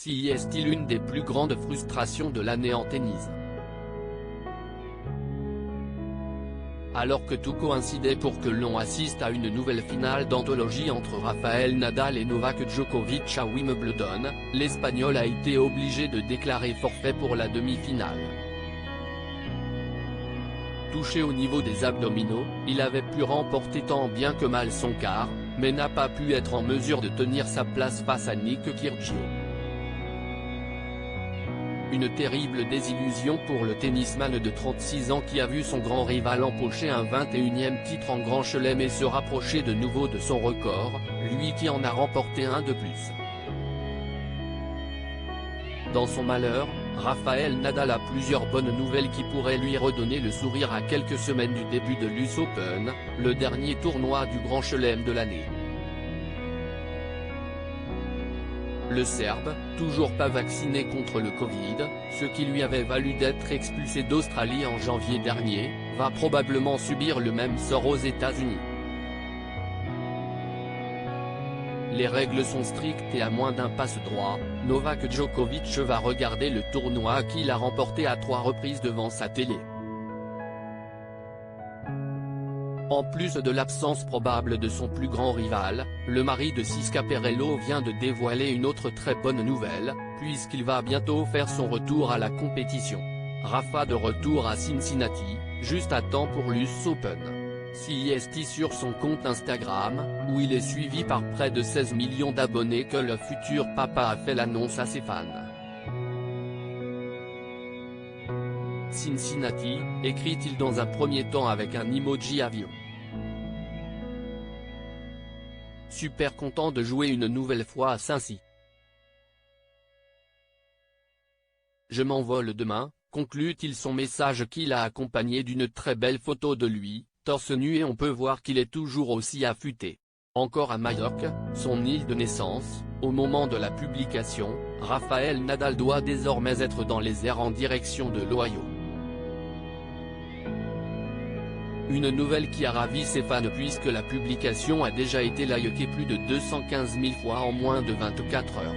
Si est-il l'une des plus grandes frustrations de l'année en tennis. Alors que tout coïncidait pour que l'on assiste à une nouvelle finale d'anthologie entre Rafael Nadal et Novak Djokovic à Wimbledon, l'Espagnol a été obligé de déclarer forfait pour la demi-finale. Touché au niveau des abdominaux, il avait pu remporter tant bien que mal son quart, mais n'a pas pu être en mesure de tenir sa place face à Nick Kyrgios. Une terrible désillusion pour le tennisman de 36 ans qui a vu son grand rival empocher un 21e titre en Grand Chelem et se rapprocher de nouveau de son record, lui qui en a remporté un de plus. Dans son malheur, Rafael Nadal a plusieurs bonnes nouvelles qui pourraient lui redonner le sourire à quelques semaines du début de l'US Open, le dernier tournoi du Grand Chelem de l'année. Le Serbe, toujours pas vacciné contre le Covid, ce qui lui avait valu d'être expulsé d'Australie en janvier dernier, va probablement subir le même sort aux États-Unis. Les règles sont strictes et à moins d'un passe-droit, Novak Djokovic va regarder le tournoi qu'il a remporté à 3 reprises devant sa télé. En plus de l'absence probable de son plus grand rival, le mari de Siska Perello vient de dévoiler une autre très bonne nouvelle, puisqu'il va bientôt faire son retour à la compétition. Rafa de retour à Cincinnati, juste à temps pour l'US Open. C'est sur son compte Instagram, où il est suivi par près de 16 millions d'abonnés que le futur papa a fait l'annonce à ses fans. Cincinnati, écrit-il dans un premier temps avec un emoji avion. Super content de jouer une nouvelle fois à Cincy. Je m'envole demain, conclut-il son message qu'il a accompagné d'une très belle photo de lui, torse nu, et on peut voir qu'il est toujours aussi affûté. Encore à Majorque, son île de naissance, au moment de la publication, Rafael Nadal doit désormais être dans les airs en direction de l'Ohio. Une nouvelle qui a ravi ses fans puisque la publication a déjà été likée plus de 215 000 fois en moins de 24 heures.